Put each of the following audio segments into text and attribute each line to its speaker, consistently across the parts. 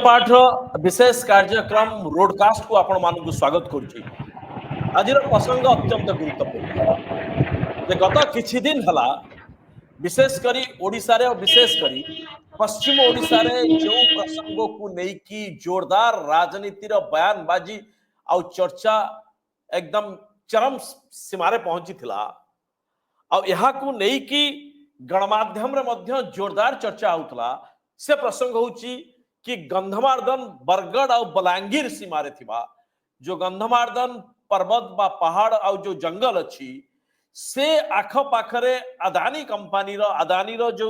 Speaker 1: सत्यपाठ विशेष कार्यक्रम रोडकास्ट को आपण मानक स्वागत करुच्ची। आज प्रसंग अत्यंत गुरुत्वपूर्ण जे गत किछि दिन हला विशेष करी ओडिसा रे विशेष करी पश्चिम ओडिसा रे जो प्रसंग को लेकी जोरदार राजनीति बयानबाजी आ चर्चा एकदम चरम सीमारे पहुंची थिला आ यहा को लेकी गणमाध्यम रे मध्य जोरदार चर्चा होउतला। से प्रसंग होउची कि गंधमार्दन बरगढ़ और बलांगीर सीमारे थिबा जो गंधमार्दन पर्वत बा पहाड़ और जो जंगल अच्छी से आख पाखरे अदानी कंपनी अदानी जो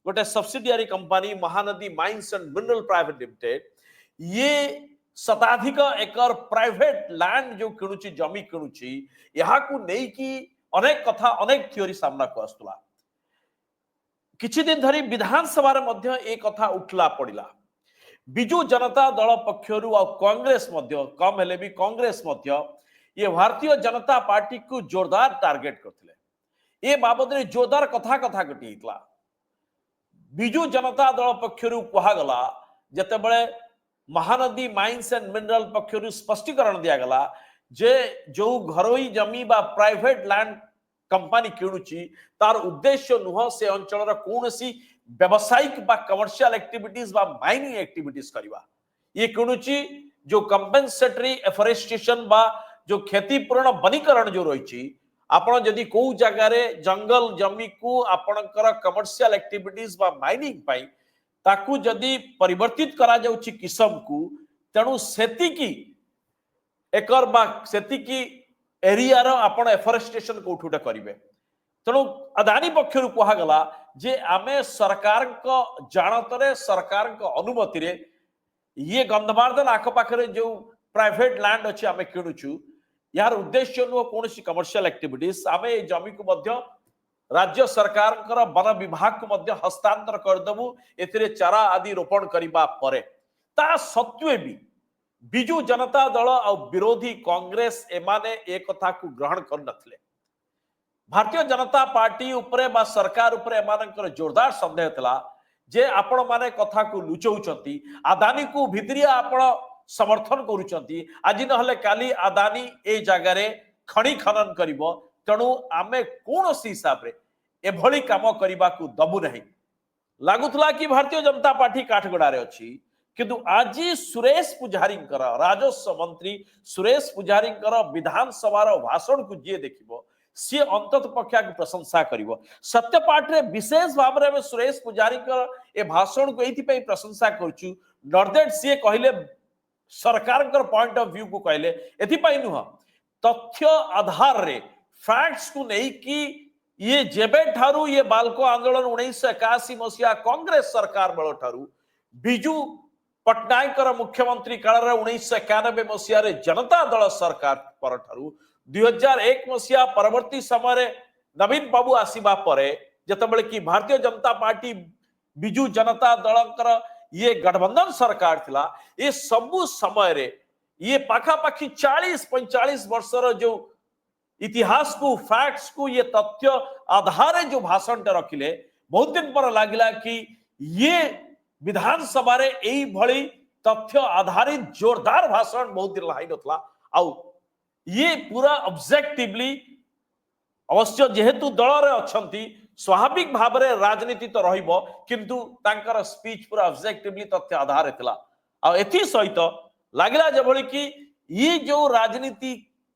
Speaker 1: गोटे subsidiary company Mahanadi mines and mineral private limited ये शताधिक एकर प्राइवेट लैंड जो किणुची जमी किणुची यहाँ को नहीं कि अनेक कथा अनेक थ्योरी सामना को आसुला। किछि दिन धरी विधानसभा रे मध्य एक कथा उठला पड़िला। बिजू जनता दल पक्षरु और कांग्रेस मध्य कम हेले भी कांग्रेस मध्य ये भारतीय जनता पार्टी को जोरदार टार्गेट करथिले। ए बाबद रे जोरदार कथा कथा घटी हितला। बिजू जनता दल पक्षरु कहा गला जते बळे महानदी माइंस एंड मिनरल पक्षरु स्पष्टीकरण दिया गला जे जो घरोई जमी बा प्राइवेट लैंड कंपनी किणुची तार उद्देश्य नुह से अंचल कौनसी व्यावसायिक बा कमर्शियल एक्टिविटीज बा माइनिंग एक्टिविटीज करवा ये किणुची जो कंपेंसेटरी एफोरेस्टेशन बा जो क्षतिपूर्ण वनीकरण जो रही आपण जदि को जगह रे जंगल जमी को आपणकर कमर्शियल एक्टिविटीज बा माइनिंग पाई ताकू जदि परिवर्तित करा जाउची किस्म को तेणु सेति की एकर बा सेति की एरिया रो आपण एफोरेस्टेशन कोठुटा करिवे। तेणु अदानी पक्षरु कहा गला जे आमे सरकार को जानतरे सरकार को अनुमति रे ये गंधमार्दन आख पाखरे जो प्राइवेट लैंड अछि आमे किणुछु यार उद्देश्य नो कोनसी कमर्शियल एक्टिविटीज आमे ए जमी को मध्य राज्य सरकार कर वन विभाग को मध्य हस्तांतर कर दबु एथिरे चारा आदि रोपण करिबा परे ता सत्वे भी बिजू जनता दल और विरोधी कांग्रेस एमाने एक कथा को ग्रहण कर नथले। भारतीय जनता पार्टी उपरे बा सरकार उपरे एमानकर जोरदार संदेह थला जे आपण माने कथा को लुचौचंती अदानी को भितरिया आपण समर्थन करूचंती आज नहले काली अदानी ए जगह रे खणी खनन करिवो तेणु आमे कोनोसी हिसाब रे एभली काम करिबा को दबु नहीं। लागुतला कि भारतीय जनता पार्टी काठगोड़ा रे अछि किंतु आज सुरेश पुजारी राजस्व मंत्री सुरेश पुजारी विधानसभा भाषण को जी देखिबो सी अंतत पक्षा की प्रशंसा करिवो। सत्यपाठ रे विशेष भाव में सुरेश पुजारी ए भाषण को एथि पई प्रशंसा करछु नॉट सी कहले सरकार पॉइंट ऑफ व्यू को कहले एथि पई नुह तथ्य आधार रे फैक्ट्स को नहीं कि ये जेबे ठारू ये बालको आंदोलन 1981 मसिया कांग्रेस सरकार बेल ठारू बिजू पट्टनायक मुख्यमंत्री काल 1991 मसीह जनता दल सरकार पर ठारू 2001 मसीहा परवर्ती समय नवीन बाबू आसीबा परे जतबेले कि भारतीय जनता पार्टी बिजू जनता दल ये गठबंधन सरकार थिला ये सबु समय रे ये पाखापाखी 40-45 वर्षर जो इतिहास को फैक्ट्स को ये तथ्य आधार जो भाषण रखिले बहुत दिन पर लागिला कि ये विधानसभा रे एई भली तथ्य आधारित जोरदार भाषण बहुत दिन लाई नथला आउ ये पूरा ऑब्जेक्टिवली अवश्य जेहेतु दल रे अछंती स्वाभाविक भाव रे राजनीति तो रहिबो किंतु तांकर स्पीच पूरा ऑब्जेक्टिवली तथ्य आधार थिला आ एथि सहित लागिला जे भली कि ये जो राजनीति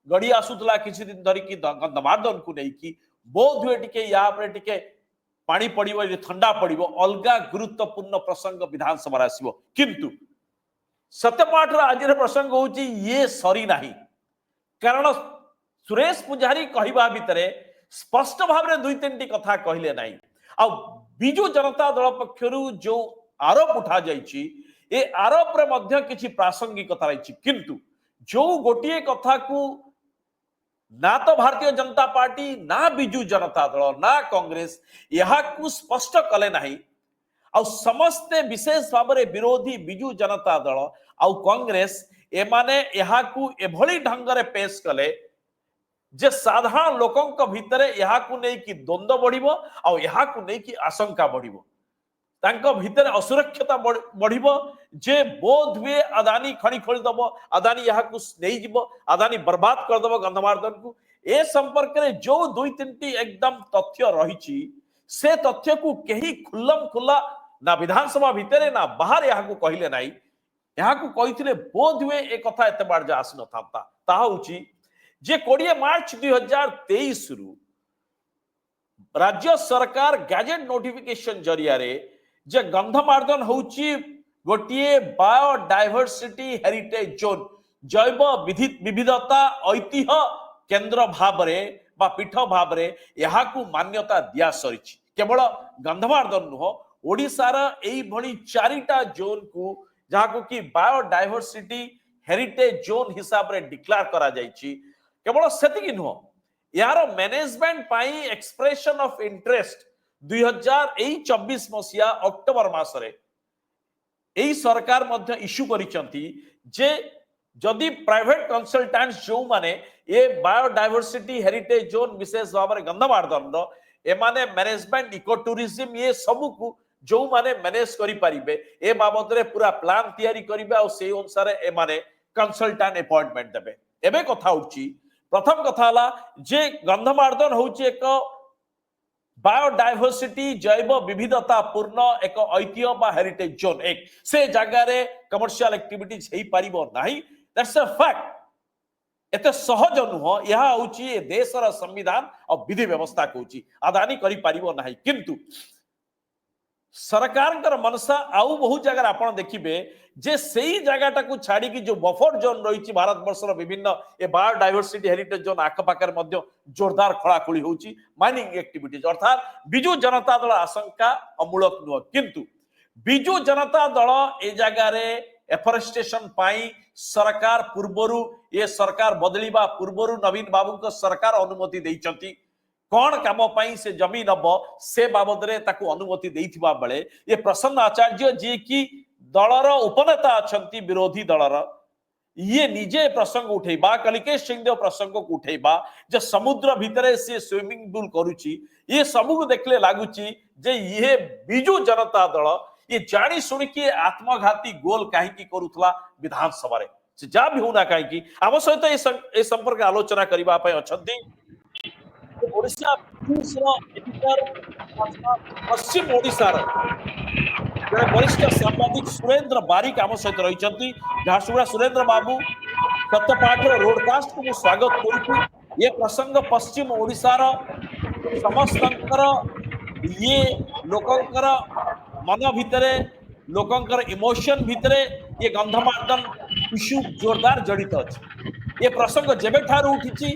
Speaker 1: गड़ी आसुतला किछि दिन धरि कि गंधमार्दन को नै कि बोध हुए टिके या पर टिके पानी पड़िबो ठंडा पड़िबो अलगा गुरुत्वपूर्ण प्रसंग विधानसभा आसीबो किंतु सत्यपाठ आज प्रसंग होची ये सरी नाही कारण सुरेश पुजारी कहिबा भितरे स्पष्ट भाव रे दुई तीन कथा कहले नाही आ बिजू जनता दल पक्षरु जो आरोप उठा जाईची ए आरोप रे मध्य किछि प्रासंगिकता रहिछि किंतु जो गोटिए कथा को ना तो भारतीय जनता पार्टी ना बिजू जनता दल ना कांग्रेस यहाँ को स्पष्ट कले नहीं आ समस्ते विशेष भाव में विरोधी बिजू जनता दल आ कांग्रेस एमाने यहाँ को एभली ढंग रे पेश कले जे साधारण लोकों भितर यहाँ को नहीं कि द्वंद्व बढ़िबो आ यहाँ को नहीं कि आशंका बढ़िबो तांको भितर असुरक्षता बढ़िबो जे बोध हुए अदानी खणी खोली दबो अदानी यहाँ को नहीं जीवो अदानी बर्बाद कर दबो गंधमार्दन को ए संपर्क रे जो दुई तीनटी एकदम तथ्य रही से तथ्य को कहीं खुल्लम खुल्ला ना विधानसभा भितर ना बाहर यहाँ को कहले नाई यहाँ को कही बोध हुए एक कथा एत बार जा आसी ना जे 20 मार्च 2023 रु राज्य सरकार गैजेट नोटिफिकेशन जरिया रे जे गंधमार्दन होची गोटिए बायोडायवर्सिटी हेरिटेज जोन जैव विविधता ऐतिह्य केंद्र भावरे बा पीठ भावरे यहाँ को मान्यता दिया सरिछि केवल गंधमार्दन नुह ओडिसार एई भली चारिटा जोन को जहाँ को कि बायोडायवर्सिटी हेरिटेज जोन हिसाब रे डिक्लेयर करा जाइछि केवल सेतिकी नुह यार मैनेजमेंट पाई एक्सप्रेशन ऑफ इंटरेस्ट 2024 मसिया अक्टोबर मासरे एई सरकार मध्य इश्यू करिसंती जे जदि प्राइवेट कंसल्टेंट्स जो माने ए बायोडायवर्सिटी हेरिटेज जोन विशेष भाव में गंधमार्दन ए माने मैनेजमेंट इको टूरिज्म ये सब को जो माने मैनेज करि परिबे ए बाबद रे पूरा प्लान तैयारी करिबे और से अनुसार ए माने कंसल्टेंट अपॉइंटमेंट देबे एबे कथा उठी प्रथम कथा हला जे गंधमार्दन होची एक बायोडायवर्सिटी जैव विविधता पूर्ण एक ऐतिह्य बा हेरिटेज जोन एक से जगह रे कमर्शियल एक्टिविटीज हेई परिबो नाही दैट्स अ फैक्ट एते सहज नुह यह होची देशर संविधान और विधि व्यवस्था कहूची अदानी करि परिबो नाही किंतु सरकार मनसा आउ बहुत जगह आप देखिए जे सही जगह को छाड़ी की जो बफर जोन रही भारत वर्षर विभिन्न ए बायोडायवर्सिटी हेरिटेज जोन आखपाखे जोरदार खड़ाखोली होची माइनिंग एक्टिविटीज अर्थात बिजु जनता दल आशंका अमूलक नुह किंतु बिजु जनता दल ए जगह रे एफरेस्टेशन पाई सरकार पूर्वरु ये सरकार बदलिबा पूर्वरु नवीन बाबू को सरकार अनुमति देइचंती कौन काम पाई से जमीन हम से बाबद रे ताकू अनुमति देइथिबा बेले ये प्रसन्न आचार्य जी की दलर उपनेता अछंती विरोधी दलर ये निजे प्रसंग उठेबा कलिकेश सिंहदेव प्रसंग को उठेबा जे समुद्र भितरे से स्विमिंग पूल करूची ये सब को देखले लागुची जे ये बिजु जनता दल ये जानी सुनी कि आत्मघाती गोल कहीं करूथला विधानसभा रे से जा भी होना कहीं आम सहित ए संपर्क आलोचना करबा पय अछंती ओडिशा पश्चिम ओडिशार वरिष्ठ सांबादिक सुरेंद्र बारिक आम सहित रही झारसुगुड़ा सुरेंद्र बाबू सत्यपाठ रोडकास्ट को स्वागत करूँ ये प्रसंग पश्चिम ओडिशार समस्त ये लोकंकर मन भितरे लोकंकर इमोशन भितरे ये गंधमार्दन इश्यू जोरदार जड़ित अच्छे ये प्रसंग जेबे ठारू उठी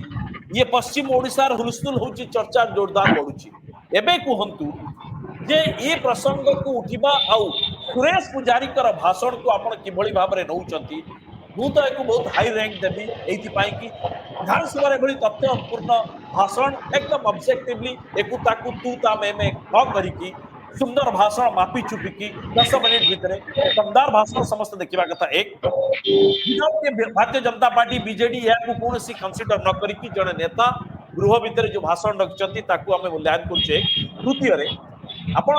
Speaker 1: ये पश्चिम ओडिशार हुलस्थुल होची चर्चा जोरदार बढ़ुची एबे कहंतु जे ये प्रसंग को उठिबा आउ सुरेश पुजारी कर भाषण को आपण किभଳି भाबरे नउचंती मु तो एको बहुत हाई रैंक देबी एथि पाई कि विधानसभा रे भली तथ्यपूर्ण भाषण एकदम ऑब्जेक्टिवली एको ताकू तू ता में न करी की सुंदर भाषण मापी चुपी की 10 मिनट भीतर दमदार भाषण समस्त देखिबा कथा एक भारतीय जनता पार्टी बीजेडी या को कोनसी कंसीडर न करी कि जने नेता गृह भीतर जो भाषण रखचंती ताकू हमें मूल्यांकन करछे द्वितीय रे आपण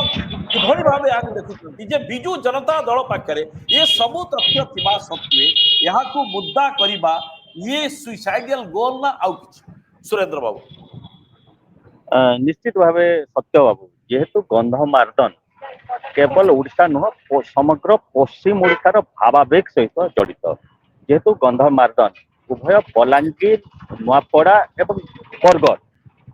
Speaker 1: किभଳି भाबे आगु देखुछंती जे बिजु जनता दल पाखरे ये सब तथ्य थिबा सत्वे यहा को मुद्दा करिबा ये सुसाइडियल गोल ना आउ किछ सुरेंद्र बाबू
Speaker 2: निश्चित भावे सत्य बाबू जेहेतु गंधमार्दन केवल ओडिशा नुह समग्र पश्चिम ओडिशार भावावेग सहित जड़ित जेहेतु गंधमार्दन उभय बलांगीर नुआपड़ा एवं बरगढ़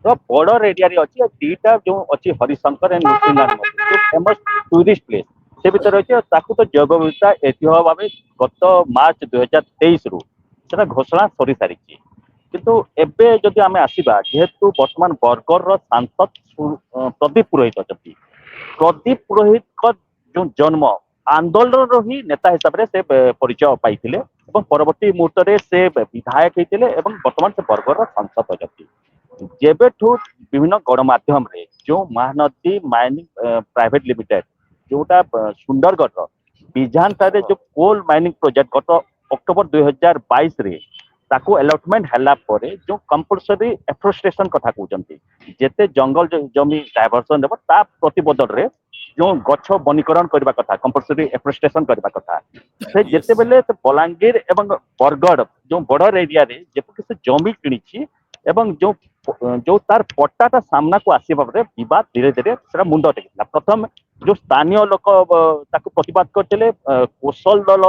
Speaker 2: बॉर्डर एरिया रे अछि दीटा जो अछि हरिशंकर एंड नृसिंहनाथ जो फेमस टूरिस्ट प्लेस से भीतर अछि ताकू तो जैव विविधता ऐतिह्य भाव गत मार्च 2023 रु सेटा घोषणा सरी सारी किंतु एबे जदि आमे आसीबा जेहेतु वर्तमान बरगढ़ रो सांसद प्रदीप पुरोहित अछंती प्रदीप पुरोहित को जो जन्म आंदोलन ही नेता हिसाब से परिचय पाइथिले एवं परवर्ती मुहूर्त रे से विधायक होइतिले एवं वर्तमान से बरगढ़ रो सांसद अछंती जेबेठू विभिन्न गणमाध्यम रे जो महानदी माइनिंग प्राइवेट लिमिटेड जोटा सुंदरगढ़ बिजानता रे जो कोल माइनिंग प्रोजेक्ट गत अक्टोबर 2022 रे ताको अलॉटमेंट हला परे जो कंपलसरी एफोरेस्टेशन कथा कहउचंती जेते जंगल जमी डाइवर्जन देबो ता प्रतिबदल रे जो गछ बनीकरण करबा कथा कंपलसरी एफोरेस्टेशन करबा कथा से
Speaker 1: Yes.
Speaker 2: जेते बेले बलांगीर एवं बरगड़ जो बॉर्डर एरिया रे जेते से जमी किଣିछि एवं जो तार पट्टाटा सामना को आसीबा परे विवाद धीरे धीरे सेरा मुंड टेकिला प्रथम जो स्थानीय लोक ताको प्रतिवाद करथिले कौशल दल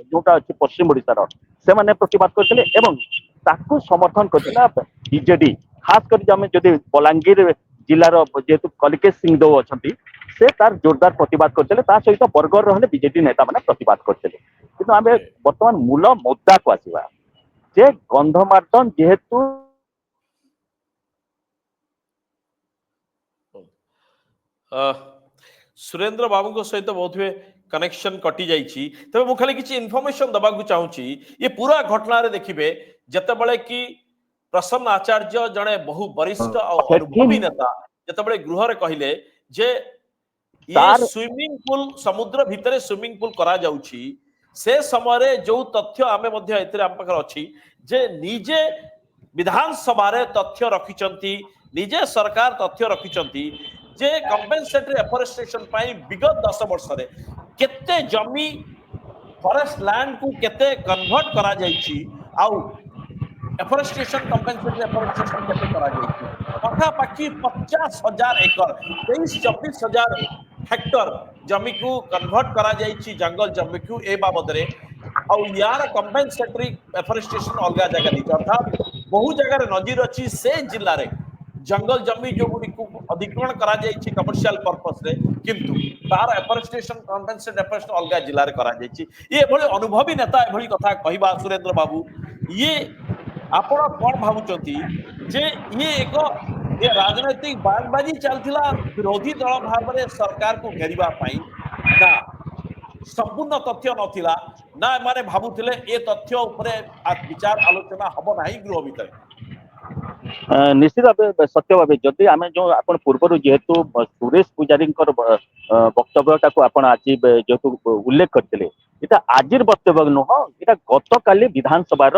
Speaker 2: जोटा अछि पश्चिम ओडिसा से माने प्रतिवाद करथिले एवं ताको समर्थन करथिला बीजेडी खास कर जमे जदि बलांगीर जिल्लार जेतु कलिकेश सिंह देव अछंती से तार जोरदार प्रतिवाद करथिले ता सहित बरगड़ रहले बीजेडी नेता माने प्रतिवाद करथिले किंतु आमे वर्तमान मूल मुद्दा को आसीबा जे गंधमार्दन जेहेतु
Speaker 1: सुरेंद्र बाबू सहित बहुत हुए कनेक्शन कटि जाइछि तबे मु खाली किछि इन्फॉर्मेशन दबा को चाहूछि ये पूरा घटना रे देखिबे जतेबेले कि प्रसन्न आचार्य जड़े बहु वरिष्ठ और अनुभवी नेता जतेबेले गृह रे कहिले जे ये
Speaker 2: तार
Speaker 1: स्विमिंग पूल समुद्र भितरे स्विमिंग पूल करा जाउछि से समय रे जो तथ्य आमे मध्य एतरे हम पाखर अछि जे निजे विधानसभा रे तथ्य रखिचंती निजे सरकार तथ्य रखिचंती जे कंपेनसेटरी एफोरेस्टेशन पाई विगत 10 वर्ष रे केते जमी फॉरेस्ट लैंड को केते कन्वर्ट करा जाइछि आउ एफोरेस्टेशन कंपेनसेटरी एफोरेस्टेशन केते करा जाइछि पाखापाखि 50,000 एकड़ 23-24,000 हेक्टर जमी को कन्वर्ट करा जाइछि जंगल जमी को ए बाबद रे आउ यार कंपेनसेटरी एफोरेस्टेशन अलगा जगह नहीं अर्थात बहु जगह नजीर अच्छी से जिल्ला रे जंगल जमी जो गुडी को अधिग्रहण करा जाइछि कमर्शियल पर्पस रे किंतु तार एफोरेस्टेशन कंपेनसेट एफोरेस्टेशन अलगा जिल्ला रे करा जाइछि ये भली अनुभवी नेता ए भली कथा कहिबा सुरेंद्र बाबू ये आपण कोन भाबुचंती जे ये एक ये राजनैतिक बागबाजी चलथिला विरोधी दल भाव रे सरकार को घेरिबा पई ना संपूर्ण तथ्य नथिला ना माने भाबुथिले ए तथ्य उपरे विचार आलोचना हबो नाही गृह भीतर
Speaker 2: निश्चित भाव सत्य भाव जदि आम जो आप पूर्व जेहेतु सुरेश पूजारी वक्तव्यटा को आप आज जेहेतु उल्लेख करते এটা আজির বক্তব্য নুহ এটা গতকালি বিধানসভার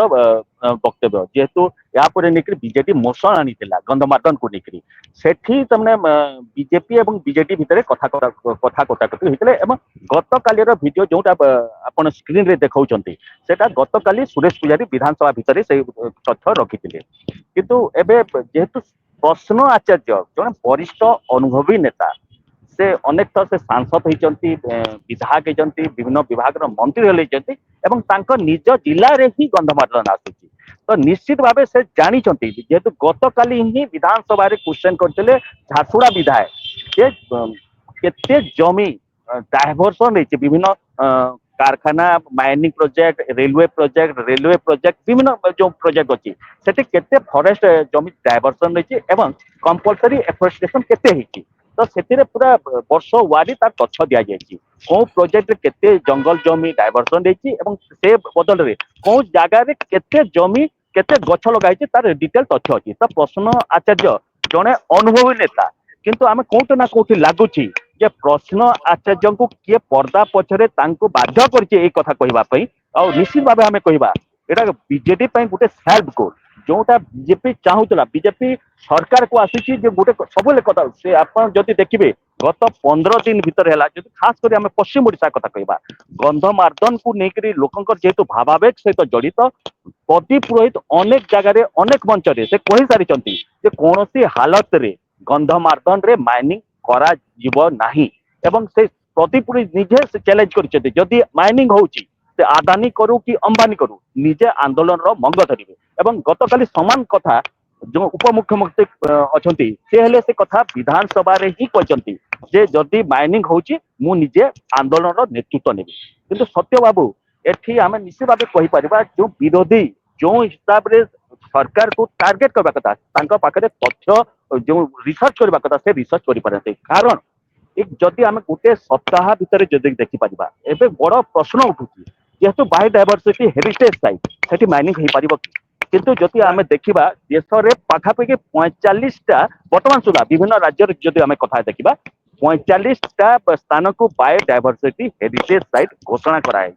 Speaker 2: বক্তব্য যেহেতু ইয়াপরে নেকি বিজেপি মোশন আনিলা গন্ধমার্দন কু নেকি সেটি তামনে বিজেপি এবং বিজেডি ভিতরে কথা কটাকটি হয়েছিল এবং গতকালির ভিডিও যেটা আপনার স্ক্রিন রে দেখাউଛନ୍ତି সেটা গতকালি সুরেশ পূজারী বিধানসভা ভিতরে সেই তথ্য রখিଥିଲେ কিন্তু এবে যেহেতু প্রশ্ন আচার্য জনে বরিষ্ঠ অনুভবী নেতা से अनेक थर से सांसद होती विधायक होती विभिन्न विभाग मंत्री होती एवं तांको निज जिले में ही गंधमार्दन आसूची तो निश्चित भाव से जानी जेहेतु गतकाली ही विधानसभा क्वेश्चन करते झारसुड़ा विधायक केते जमी डायभर्सन रही विभिन्न कारखाना माइनिंग प्रोजेक्ट रेलवे प्रोजेक्ट विभिन्न जो प्रोजेक्ट अच्छी से केते फॉरेस्ट जमी डायभर्सन रही एवं कंपलसरी एफोरेस्टेशन केते होती तो से पूरा वर्ष वारी तार तथ्य दि जाइए कौ प्रोजेक्ट केते जंगल जमी डायभर्सन रही से बदल रे कौ जगार केते जमी केते गछ लगाई तार डिटेल तथ्य अच्छी तो प्रश्न आचार्य जड़े अनुभवी नेता किंतु आम कोट ना कोठी लगुच प्रश्न आचार्य को किए पर्दा पछरे बाध्य कर कथा कहवाई और निश्चित भाव आम कहवा यहाँ बीजेडी गोटे सेल्फ गोल जोटा बीजेपी चाहूला बीजेपी सरकार को आसी गोटे सब कथा से आप देखिए गत 15 दिन भितर है खास कर आम पश्चिम ओडिशा कथा कहवा गंधमार्दन को लेकर लोक जेहेतु भावावेग सहित जड़ित प्रदीप पुरोहित अनेक जगह अनेक मंच से कही सारी कौन सी हालत रे गंधमार्दन रे माइनिंग करा जीव नाही एवं से प्रदीप पुरोहित निजे से चैलेंज कर जदि माइनिंग होउची से आदानी करू कि अंबानी करू निजे आंदोलन रो मंग धरिबे एवं गतकाली समान कथा जो उपमुख्यमंत्री अछंती से हेले से कथा विधानसभा रे ही कहचंती जे जदि माइनिंग होउची मु निजे आंदोलन रो नेतृत्व नेबी किंतु सत्य बाबू एठी आमे निश्चित भाबे कहि परिबा जो विरोधी जो हिसाब रे सरकार को टार्गेट करबा कथा तांका पाखरे तथ्य जो रिसर्च करबा कथा से रिसर्च करि पारते कारण एक जदि आमे गोटे सप्ताह भितर जदि देखि परिबा एबे बड़ प्रश्न उठुची जेहेतु बायोडायवर्सिटी हेरिटेज साइट सेठी माइनिंग हो पारिबो किंतु जदि आमे देखिबा देश रे पाखापाखि 45टा वर्तमान सुधा विभिन्न राज्य जदि आमे कथा देखिबा 45टा स्थान को बायोडायवर्सिटी हेरिटेज साइट घोषणा कराए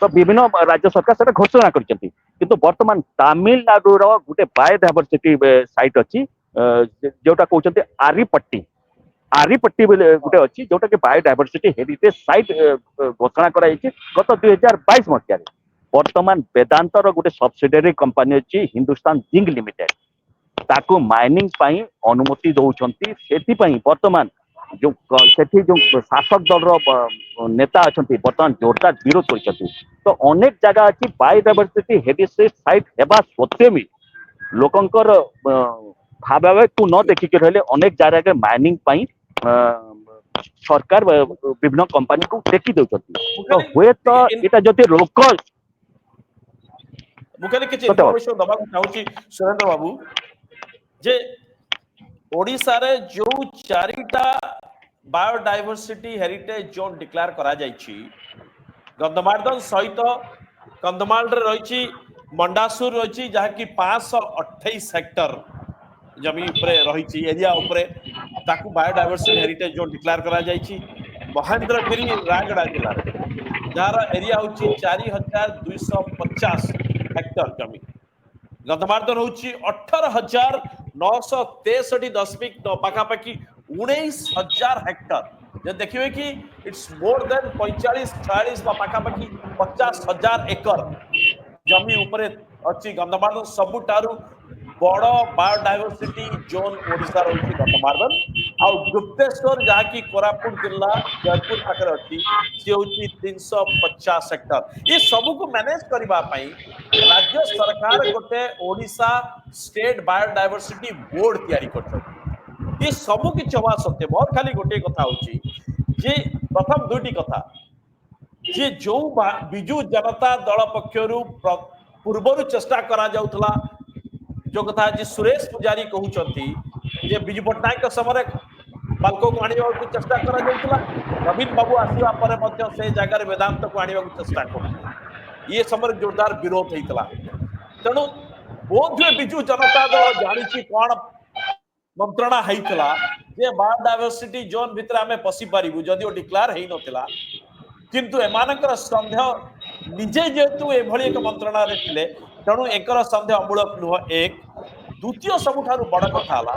Speaker 2: तो विभिन्न राज्य सरकार से घोषणा करछंती किंतु वर्तमान तमिलनाडु रो गोटे बायोडायवर्सिटी साइट अछि जोटा कहउछंती आरिपट्टी आरिपट्टी गोटे अच्छी जोटा कि बायोडायवर्सिटी हेरिटेज साइट घोषणा गत 2022 मसीह वर्तमान वेदांतर गोटे सब्सिडियरी कंपनी अच्छी हिंदुस्तान जिंक लिमिटेड ताकू माइनिंग पाई अनुमति दौरान से वर्तमान जो सेठी जो शासक दल नेता अच्छा बर्तमान जोरदार विरोध कर तो अनेक जगह अच्छी बायोडायवर्सिटी हेरिटेज साइट हेबा सत्वे भी लोकंकर भाव को न देखिक अनेक जगह माइनिंग पाई सरकार विभिन्न कंपनी को टेकी दौरान तो हुए तो यहाँ जब रोक
Speaker 1: मुझे किसी इनफॉरमेशन दबा चाहूँ सुरेंद्र बाबू जे ओडिशा रे जो चारिटा बायोडायवर्सिटी हेरिटेज जोन डिक्लेयर करा जायछि गंधमार्दन सहित कंधमाल रे रही मंडासुर रही जहाँ कि 528 हेक्टर जमी उपरे रही एरिया उपरे ताकू बायोडायवर्सिटी हेरिटेज जोन डिक्लेयर करा जायछि महेंद्रगिरी रायगड़ा जिला रे जार एरिया होची 4250 हेक्टर जमी गंधमार्दन होची 18,963.9 पाखापाखि 19,000 हेक्टर जे देखिए कि इट्स मोर देन 45-46 पाखापाखि 50,000 एकर जमी उपरे अच्छी गंधमार्दन सबुठारु बड़ बायोडायवर्सिटी जोन ओडिशा रही गंधमार्दन आ गुप्तेश्वर जहाँ की कोरापुट जिला जयपुर पाखे अच्छी सी हूँ 350 हेक्टर ये सबू को मैनेज करने राज्य सरकार गोटे ओडिशा स्टेट बायोडायवर्सिटी बोर्ड तैयारी कर ये सबू कि हवा सत्य बहुत खाली गोटे कथा होची जे प्रथम दुईटी कथा जे जो बिजु जनता दल पक्षरु पूर्वर चेष्टा करा जाउथला जो कथा जी सुरेश पुजारी कहउचंती जे बिजु पटनायक समय बालको को आनिबा को चेष्टा करा जाउथला नवीन बाबू आसीबा परे मध्य से जगह वेदांत को आनिबा को चेष्टा कर ये समय जोरदार विरोध होइतला तेणु बोध बिजु जनता दल जानी कौन मंत्रणा होइतला जे बायोडायवर्सिटी जोन भितर आमे पसी पारिबु जदिओ डिक्लेयर हेइ नथिला किंतु एमानकर संदेह निजे जेतु एभली एक मंत्रणा रे थिले तेणु एकर संदेह अमूलक नुह एक द्वितीय सबुठारु बड़ कथा हला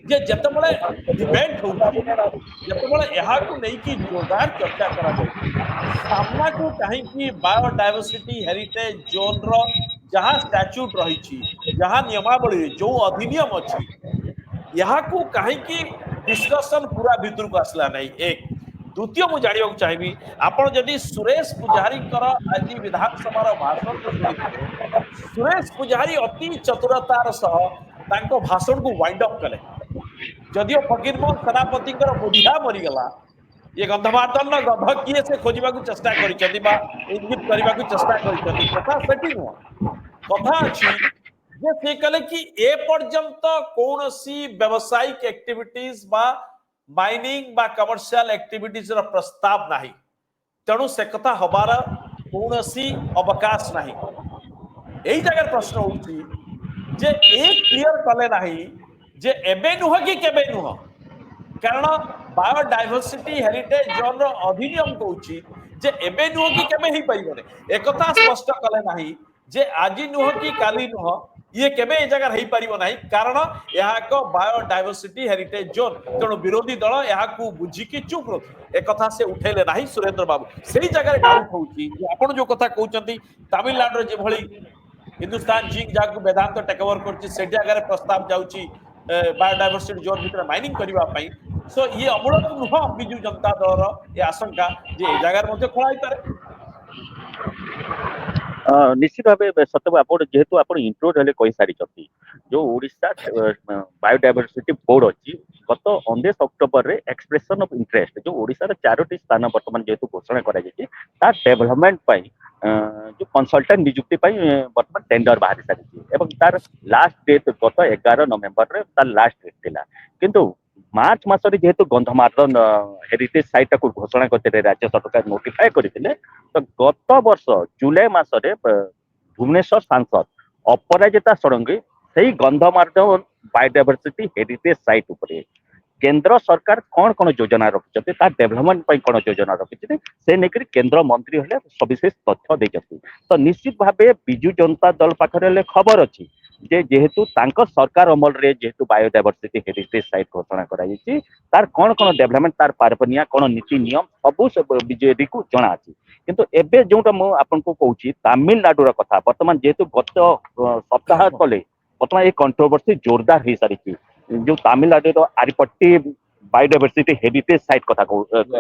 Speaker 1: जे जतबेले डिबेट होउची जतबेले एहा को नै कि जोरदार चर्चा करा जाय सामना को कहीं कि बायोडायवर्सिटी हेरिटेज जोन रो जहां स्टैट्यूट रही जहां नियमावली जो अधिनियम अच्छी यहाँ को कहीं कि डिस्कशन पूरा भीतर को आसला नहीं एक द्वितीय मुझे जानवा चाहिए आपड़ जदि सुरेश पुजारी आज विधानसभा भाषण को शुणी सुरेश पुजारी अति चतुरतार सह भाषण को वाइंड अप कले जदिओ फकीरमोहन सेनापति बुढ़िया मरीगला ये गंधमार्दन गध किए से खोजा चेष्टा इंगित करने चेष्टा कथा से नुह कथा अच्छी जे से कले कि ए पर्यंत कौन सी व्यावसायिक एक्टिविटीज बा माइनिंग बा कमर्शियल एक्टिविटीज रो प्रस्ताव नहीं तेणु से कथा हबार कौन सी अवकाश नहीं यही जगह प्रश्न होची जे एक क्लियर कले नहीं जे एबे नुह कि केबे नुह कारण बायोडायवर्सिटी हेरिटेज जोन रो अधिनियम कहूची जे एबे नुह कि केबे ही पाइबने एकथा स्पष्ट कले नहीं जे आज नुह कि काली नुह ये केबे ए जगह रही परिबो नाही कारण यहाँ को बायोडायवर्सिटी हेरिटेज जोन तेणु विरोधी दल यहाँ को बुझिकी चुप रो एक कथा से उठेले नाही सुरेंद्र बाबू सही जगह डाउट होउची आपण जो कथा कहउचंती तमिलनाडु जे भली हिंदुस्तान जिंक जाकू वेदांत टेक ओवर करची से जगह प्रस्ताव जाउची बायोडायवर्सिटी जोन भीतर माइनिंग करबा पई सो ये अमूलक नुह बिजु जनता दल ये आशंका जे ए जगह मध्ये खोलाई पारे
Speaker 2: निश्चित भाव सत्य आप जेहेतु आप इंट्रो कही सारी जो ओडिशा बायोडायवर्सिटी बोर्ड अच्छी गत 19 अक्टोबर रे एक्सप्रेशन ऑफ इंटरेस्ट जो ओडिशा चारोटी स्थान वर्तमान जेहेतु घोषणा करा डेवलपमेंट जो कंसल्टेंट नियुक्ति वर्तमान टेंडर बाहरी सारी तार लास्ट डेट गत 11 नवेम्बर रे तार लास्ट डेट थिला किंतु मार्च मासरे जेहेतु गंधमार्दन हेरिटेज साइट को घोषणा करते राज्य सरकार नोटिफाई करते तो गत वर्ष जुलाई मासरे भुवनेश्वर सांसद अपराजिता षडंगी से गंधमार्दन बायोडायवर्सिटी हेरिटेज साइट उपरे केंद्र सरकार कौन कौन योजना रखिंट डेवलपमेंट कौन योजना रखिंट से लेकर केंद्र मंत्री हेले सविशेष तथ्य देते तो निश्चित भाव विजु जनता दल पाखे खबर अच्छी जे जेहेतु तांको सरकार अमल रे जेहेतु बायोडायवर्सिटी हेरिटेज साइट घोषणा करा जायछि तार कोन कोन डेवलपमेंट तार पारपनिया कोन नीति नियम सब बीजेडी को जणा अछि किंतु एबे जोटा मु आपन को कहूछि तमिलनाडु रा कथा वर्तमान जेहेतु गत सप्ताह तले वर्तमान ये कंट्रोवर्सी जोरदार हो सारी जो तमिलनाडु रो आरिपट्टी बायोडायवर्सिटी हेरिटेज साइट कथा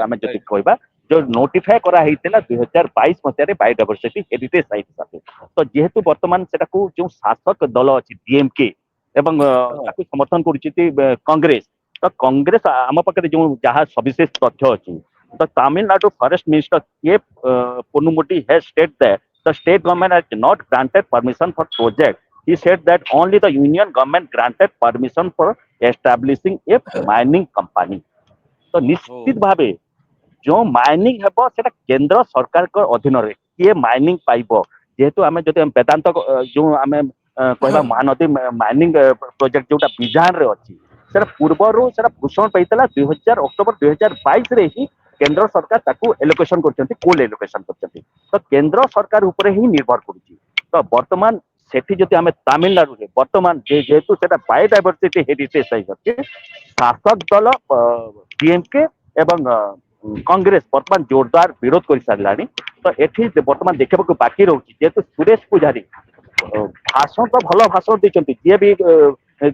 Speaker 2: आम जदि कहबा जो नोटिफाई करा हेतिला 2022 मसिया बायोडायवर्सिटी हेरिटेज साइट हिसाब तो जेहेतु वर्तमान सेटा को जो शासक दल अछि डीएमके एवं ताकू समर्थन करूछि कांग्रेस तो कांग्रेस आम पाखे जो जहाँ सविशेष तथ्य अछि तो Tamil Nadu forest minister K Ponmudi has state that the state government has not granted permission for project. He said that only the union government granted permission for establishing a mining company. तो निश्चित भावे जो माइनिंग हेबो सेटा केंद्र सरकार को अधीन रे किए माइनिंग पाइबो जेहेतु आमे जते वेदांत जो आमे कहबा महानदी माइनिंग प्रोजेक्ट जोटा बिजान रे अछि सेटा पूर्वरु सेटा घोषणा पैतला 2000 अक्टोबर 2022 रे ही केंद्र सरकार ताकू एलोकेशन करछंती कोल एलोकेशन करछंती तो केंद्र सरकार ऊपर ही निर्भर करूची तो वर्तमान सेठी जति आमे तमिलनाडु रे वर्तमान जेहेतु सेटा बायोडायवर्सिटी हेरिटेज साइट अछि शासक दल डीएमके एवं कांग्रेस वर्तमान जोरदार विरोध कर सारे तो एठी वर्तमान देखा बाकी रोचे जेहेतु सुरेश पुजारी भाषण तो भल भाषण देते जी भी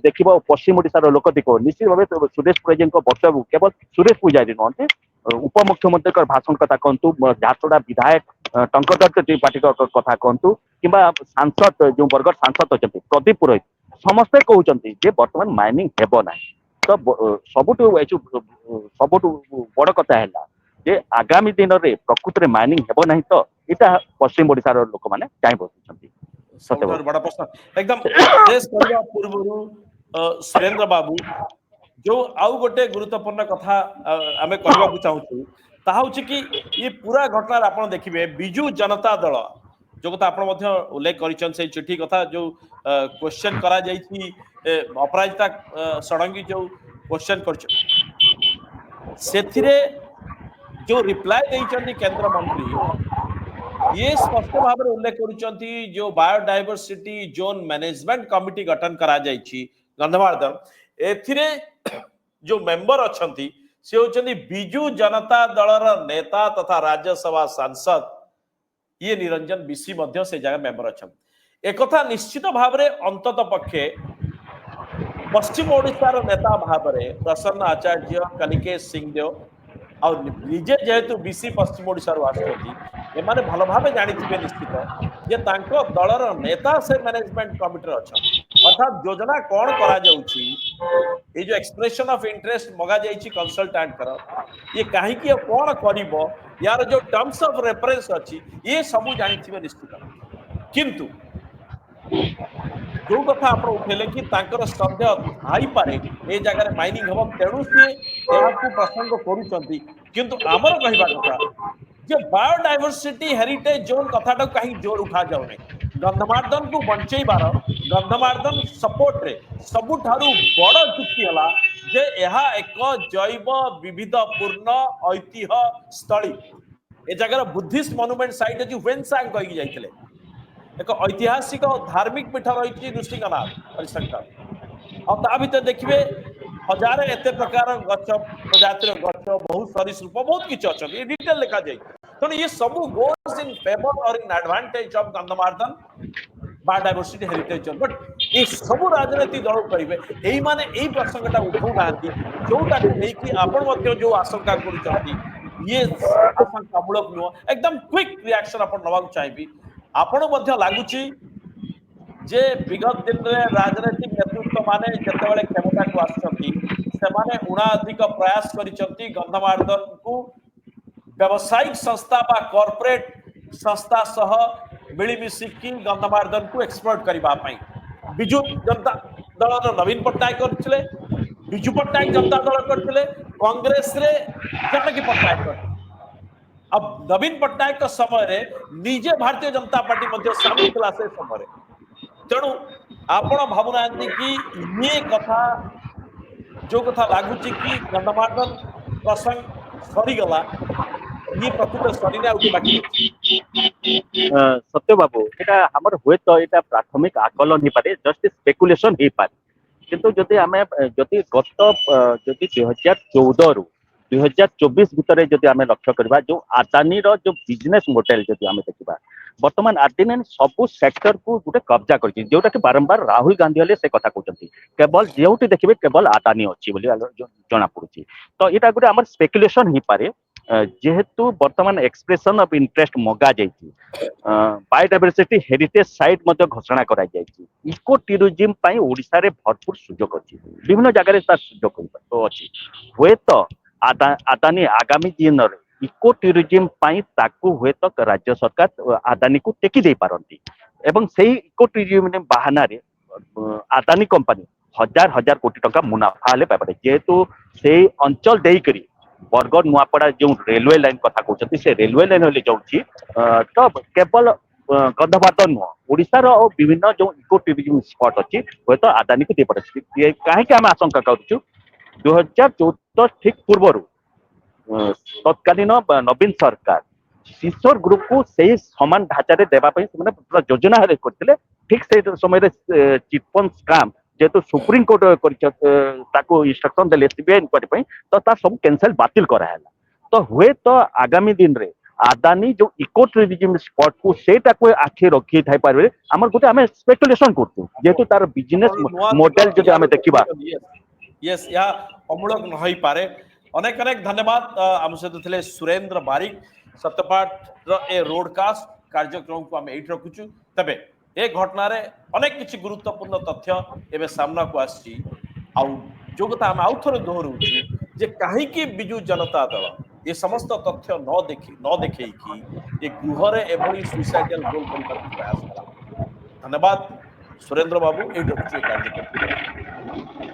Speaker 2: देख पश्चिम ओडार लोक दिख निश्चित भाव सुरेश पुजारी वक्तव्य केवल सुरेश पुजारी नुहत उपमुख्यमंत्री भाषण कथा कहतु झारसुगुड़ा विधायक टंकदत्त त्रिपाठी कथा कहतु कि सांसद जो बरगढ़ सांसद अच्छा प्रदीप पुरोहित समस्ते कहते बर्तमान माइनिंग हेब ना तो सबुठ बड़ कथा है जे आगामी दिन में प्रकृत में माइनिंग हेब ना तो यहाँ पश्चिम ओडार लोक मैंने चाह बसुंट
Speaker 1: सबुठारु बड़ा प्रश्न एकदम शेष करबा पूर्व सुरेंद्र बाबू जो आउ गोटे गुरुत्वपूर्ण कथा आमे कहबाकू चाहूछु ताहा होछि कि ये पूरा घटना आपण देखिबे बिजू जनता दल जो कथा आपण मध्य उल्लेख करिछन से चिट्ठी कथा जो क्वेश्चन करा जाईछि अपराजिता सडंगी जो क्वेश्चन करछ सेथिरे जो रिप्लाई देइछन केंद्र मंत्री ये स्पष्ट भाव में उल्लेख करुचंती जो बायोडायवर्सिटी जोन मैनेजमेंट कमिटी गठन करा जायछि गंधमार्दन एथिरे जो मेंबर अछंती से होचंती बिजू जनता दलर नेता तथा राज्यसभा सांसद ये निरंजन बिसी मध्य से जगह मेंबर अछंती एकथा निश्चित भाव में अंतत पक्षे पश्चिम ओडिशार नेता भाव में प्रसन्न आचार्य कनिकेश सिंहदेव और निजे जेहेतु बीसी पश्चिम ओडिशार आसुछंती एमाने भल भाव जानिथिबे निश्चित जे तांको दलर नेता से मैनेजमेंट कमिटी अछंती अर्थात योजना कौन करा जाउछि ये जो एक्सप्रेशन ऑफ इंटरेस्ट मगा जाइछि कंसल्टेंट कर ये काहे कि कौन करिवो यार जो टर्म्स ऑफ रेफरेंस अछि ये सब जानिथिबे निश्चित किंतु जो कथा आप उठेले कि तांकर संदेह थाई पारे ए जगह माइनिंग हम तेणु सी को प्रसंग करूचंती किंतु आमर कहबा कथा जे बायोडायवर्सिटी हेरिटेज जोन कथाटा कहीं जोर उठा जाउ नै गंधमार्दन को बंचेबार गंधमार्दन सपोर्ट रे सबुठारु बड़ चुक्ति हला जे एहा एक जैव विविधपूर्ण ऐतिह्य स्थली ए जगह बुद्धिस्ट मॉन्यूमेंट साइट अछि वेनसांग कहि जाइथिले एक ऐतिहासिक और धार्मिक पीठ रही ऋषिकनाथ परिसंख्या और ता भीतर देखिए हजार एत प्रकार गच प्रजातिर गच बहुत सरीसृप बहुत किसी अच्छा डिटेल लिखा जाए तो ये सब goes in favour or in advantage of Gandhamardan biodiversity heritage but ये सब राजनीति दल करेंगे यही माने यही प्रसंगटा उठाऊ ना जोटा कि आपण जो आशंका कर ये आशंकामूलक नुह एकदम क्विक रिएक्शन आप नवाक चाहिए आपण मध्य लागुची जे विगत दिन में राजनीतिक नेतृत्व माने जतबेले क्षमता को आछंती से माने उणाधिक प्रयास करिसंती गंधमार्दन को व्यावसायिक संस्था बा कॉर्पोरेट संस्था सह मिलिमिशिकी गंधमार्दन को एक्सप्लोर करबा पई बिजू जनता दल नवीन पट्टनायक करथिले बिजू पट्टनायक जनता दल करथिले कांग्रेस रे जानकी पट्टनायक करथिले अब नवीन पट्टनायक का समय रे निजे भारतीय जनता पार्टी मध्य सामिल थला से समय तेणु आपण भावना कि ये कथा जो कथा लागुची कि गंधमार्दन प्रसंग सरी गला ये प्रकृत सरी ना बाकी
Speaker 2: सत्य बाबू এটা আমার হয়তো এটা প্রাথমিক আকলন হইপারে জস্ট স্পেকুলেশন হইপারে কিন্তু যদি আমি যদি গত যদি 2014 রু 2024 ভিতরে যদি আমি লক্ষ্য করিবা যে আদানির যে বিজনেস মডেল যদি আমি দেখিবা বর্তমান আদানি সবু সেক্টর কু গোটে কব্জা করছি যেটা কি বারম্বার রাহুল গান্ধী হলে সে কথা কହୁଛନ୍ତି কেবল যেউটি দেখবে কেবল আদানি ଅଛି ବୋଲି জনা পড়ুଛି তো এটা গোটে আমার স্পেকুলেশন হইপারে যেহেতু বর্তমান এক্সপ্রেশন অফ ইন্টারেস্ট মগা যাইছি বায়োडाइवर्सिटी हेरिटेज साइट मध्य घोषणा करा जायछि इको टूरिज्म पई ओडिसा रे भरपूर सुजोग अछि विभिन्न जगह रे तार सुजोग तो अछि हुए तो आदानी आगामी दिन रे इको टूरिज्म पई ताकू हुए तो राज्य सरकार आदानी को टेकी दे पारंती एवं सेही इको टूरिज्म बाहाना रे आदानी कंपनी हजार हजार कोटी टका मुनाफा ले पाइबे जेहेतु से अंचल देई करी बरगढ़ नुआपड़ा जो रेलवे लाइन कथा कहते से रेलवे लाइन होले जाउछि तो केवल गंधमार्दन नुह ओडिशार विभिन्न जो इको टूरिज्म स्पॉट अच्छी हूँ तो आदानी को दे पड़े कहीं आम आशंका करुचु 2014 ठीक पूर्व तत्कालीन नवीन सरकार शिशोर ग्रुप को सही समान ढांचा देवाई पूरा योजना करते ठीक से समय चिटफंड स्काम जेहेतु सुप्रीम कोर्ट इंस्ट्रक्शन देले सीबीआई इंक्वारी तो तार सब कैंसिल बातिल कराला तो हुए तो आगामी दिन रे आदानी जो इको टूरिज्म स्पॉट को सेटा को आखि रखी थाई पारे हमर गोटे हमें स्पेकुलेशन करतु जेहेतु तार बिजनेस मॉडल जदि हमें देखिबा
Speaker 1: यस या अमूलक न होई पारे अनेक अनेक धन्यवाद हम सहित थिले सुरेंद्र बारिक सत्यपाठ रो ए रोडकास्ट कार्यक्रम को हम एट रखुछु तबे ए घटना रे अनेक किछि गुरुत्वपूर्ण तथ्य एबे सामना को आछि आ जो कथा हम आउ थरे दोहरउछु जे काहे कि बिजु जनता दल ये समस्त तथ्य न देखे कि ये गृहरे एभली सुइसाइडल गोल कर प्रयास करा धन्यवाद सुरेंद्र बाबू एट रखुछु कार्यक्रम